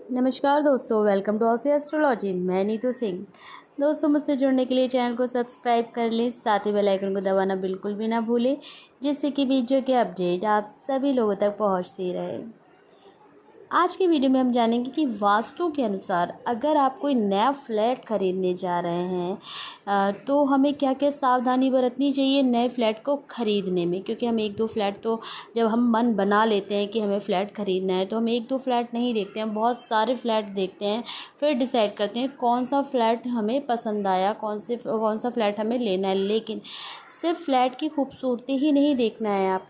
नमस्कार दोस्तों, welcome to Aussie astrology. मैं नीतू सिंह। दोस्तों, मुझसे जुड़ने के लिए चैनल को सब्सक्राइब कर लें, साथ ही बेल आइकन को दबाना बिल्कुल भी ना भूलें, जिससे कि वीडियो के अपडेट आप सभी लोगों तक पहुंचती रहे। आज की वीडियो में हम जानेंगे कि वास्तु के अनुसार अगर आप कोई नया फ्लैट खरीदने जा रहे हैं तो हमें क्या क्या सावधानी बरतनी चाहिए नए फ्लैट को ख़रीदने में। क्योंकि हम एक दो फ्लैट तो जब हम मन बना लेते हैं कि हमें फ़्लैट ख़रीदना है तो हम एक दो फ्लैट नहीं देखते हैं, बहुत सारे फ्लैट देखते हैं, फिर डिसाइड करते हैं कौन सा फ्लैट हमें पसंद आया, कौन सा फ्लैट हमें लेना है। लेकिन सिर्फ फ्लैट की खूबसूरती ही नहीं देखना है,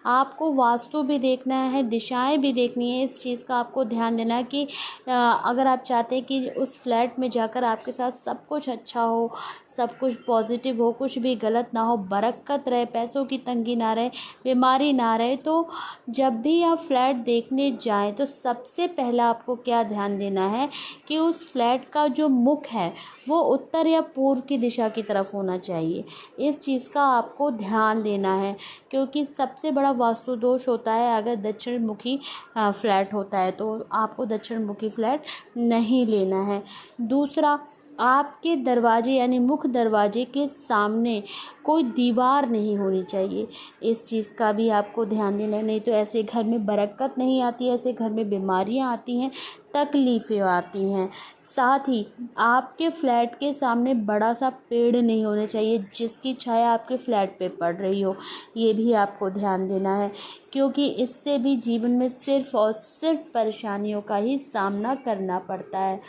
आपको वास्तु भी देखना है, दिशाएं भी देखनी है। इस चीज़ का आपको ध्यान देना है कि अगर आप चाहते हैं कि उस फ्लैट में जाकर आपके साथ सब कुछ अच्छा हो, सब कुछ पॉजिटिव हो, कुछ भी गलत ना हो, बरकत रहे, पैसों की तंगी ना रहे, बीमारी ना रहे, तो जब भी आप फ्लैट देखने जाएं तो सबसे पहला आपको क्या ध्यान देना है कि उस फ्लैट का जो मुख है वो उत्तर या पूर्व की दिशा की तरफ होना चाहिए। इस चीज़ का आपको ध्यान देना है, क्योंकि सबसे बड़ा वास्तु दोष होता है अगर दक्षिण मुखी फ्लैट होता है, तो आपको दक्षिण मुखी फ्लैट नहीं लेना है। दूसरा, आपके दरवाजे यानी मुख्य दरवाजे के सामने कोई दीवार नहीं होनी चाहिए। इस चीज़ का भी आपको ध्यान देना है, नहीं तो ऐसे घर में बरकत नहीं आती, ऐसे घर में बीमारियां आती हैं, तकलीफ़ें आती हैं। साथ ही आपके फ्लैट के सामने बड़ा सा पेड़ नहीं होना चाहिए जिसकी छाया आपके फ्लैट पे पड़ रही हो, ये भी आपको ध्यान देना है, क्योंकि इससे भी जीवन में सिर्फ़ और सिर्फ परेशानियों का ही सामना करना पड़ता है।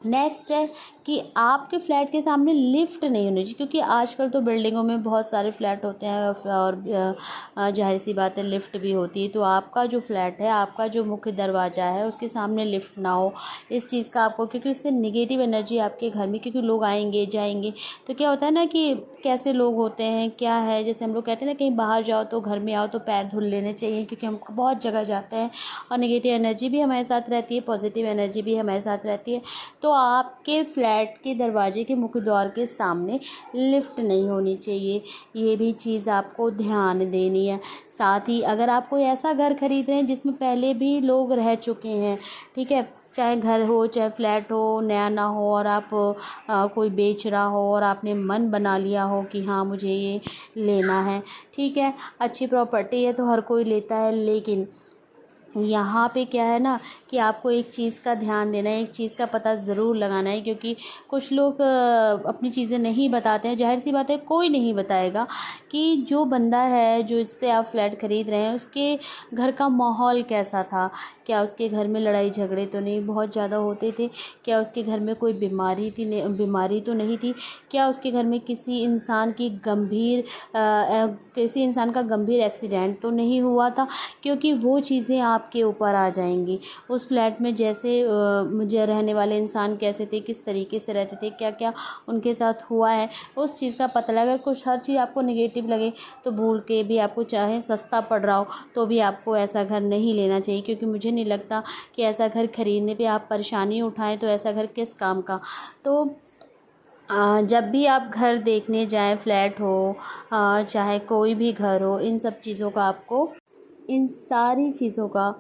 नेक्स्ट है कि आपके फ्लैट के सामने लिफ्ट नहीं होनी चाहिए, क्योंकि आजकल तो बिल्डिंगों में बहुत सारे फ्लैट होते हैं और जाहिर सी बात है लिफ्ट भी होती है। तो आपका जो फ्लैट है, आपका जो मुख्य दरवाज़ा है, उसके सामने लिफ्ट ना हो। इस चीज़ का आपको, क्योंकि उससे निगेटिव एनर्जी आपके घर में, क्योंकि लोग आएंगे जाएंगे तो क्या होता है ना कि कैसे लोग होते हैं, क्या है, जैसे हम लोग कहते हैं ना कहीं बाहर जाओ तो घर में आओ तो पैर धुल लेने चाहिए, क्योंकि हम बहुत जगह जाते हैं और निगेटिव एनर्जी भी हमारे साथ रहती है, पॉजिटिव एनर्जी भी हमारे साथ रहती है। तो आपके फ्लैट के दरवाजे के मुख्य द्वार के सामने लिफ्ट नहीं होनी चाहिए, ये भी चीज़ आपको ध्यान देनी है। साथ ही अगर आप कोई ऐसा घर खरीद रहे हैं जिसमें पहले भी लोग रह चुके हैं, ठीक है, चाहे घर हो चाहे फ्लैट हो, नया ना हो, और आप कोई बेच रहा हो और आपने मन बना लिया हो कि हाँ मुझे ये लेना है, ठीक है, अच्छी प्रॉपर्टी है तो हर कोई लेता है। लेकिन यहाँ पे क्या है ना कि आपको एक चीज़ का ध्यान देना है, एक चीज़ का पता ज़रूर लगाना है, क्योंकि कुछ लोग अपनी चीज़ें नहीं बताते हैं। जाहिर सी बात है कोई नहीं बताएगा कि जो बंदा है जो इससे आप फ्लैट ख़रीद रहे हैं उसके घर का माहौल कैसा था, क्या उसके घर में लड़ाई झगड़े तो नहीं बहुत ज़्यादा होते थे, क्या उसके घर में कोई बीमारी तो नहीं थी, क्या उसके घर में किसी इंसान का गंभीर एक्सीडेंट तो नहीं हुआ था। क्योंकि वो चीज़ें आपके ऊपर आ जाएंगी। उस फ्लैट में जैसे मुझे रहने वाले इंसान कैसे थे, किस तरीके से रहते थे, क्या क्या उनके साथ हुआ है, उस चीज़ का पता लगे। अगर कुछ हर चीज़ आपको नेगेटिव लगे तो भूल के भी, आपको चाहे सस्ता पड़ रहा हो तो भी आपको ऐसा घर नहीं लेना चाहिए, क्योंकि मुझे नहीं लगता कि ऐसा घर खरीदने पे आप परेशानी उठाएं, तो ऐसा घर किस काम का। तो जब भी आप घर देखने जाएं, फ्लैट हो चाहे कोई भी घर हो, इन सारी चीज़ों का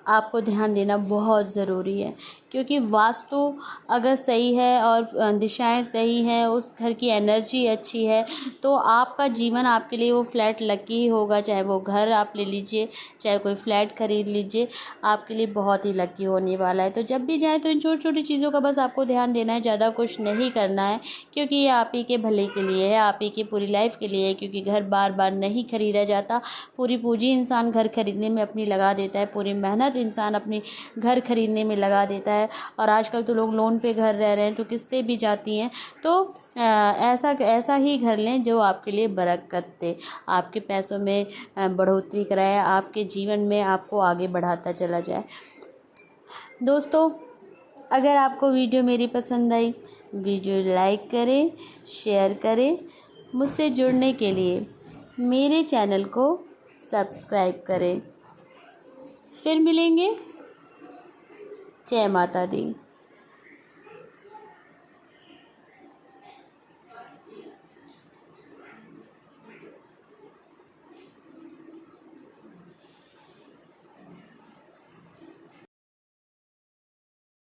आपको ध्यान देना बहुत ज़रूरी है। क्योंकि वास्तु अगर सही है और दिशाएं सही हैं, उस घर की एनर्जी अच्छी है, तो आपका जीवन, आपके लिए वो फ्लैट लकी ही होगा। चाहे वो घर आप ले लीजिए, चाहे कोई फ्लैट खरीद लीजिए, आपके लिए बहुत ही लकी होने वाला है। तो जब भी जाए तो इन छोटी छोटी चीज़ों का बस आपको ध्यान देना है, ज़्यादा कुछ नहीं करना है, क्योंकि ये आप ही के भले के लिए है, आप ही की पूरी लाइफ के लिए है। क्योंकि घर बार बार नहीं खरीदा जाता, पूरी पूंजी इंसान घर खरीदने में अपनी लगा देता है, पूरी मेहनत इंसान अपनी घर खरीदने में लगा देता है। और आजकल तो लोग लोन पे घर रह रहे हैं तो किस्तें भी जाती हैं। तो ऐसा ही घर लें जो आपके लिए बरकत दे, आपके पैसों में बढ़ोतरी कराए, आपके जीवन में आपको आगे बढ़ाता चला जाए। दोस्तों, अगर आपको वीडियो मेरी पसंद आई, वीडियो लाइक करें, शेयर करें, मुझसे जुड़ने के लिए मेरे चैनल को सब्सक्राइब करें। फिर मिलेंगे। जय माता दी।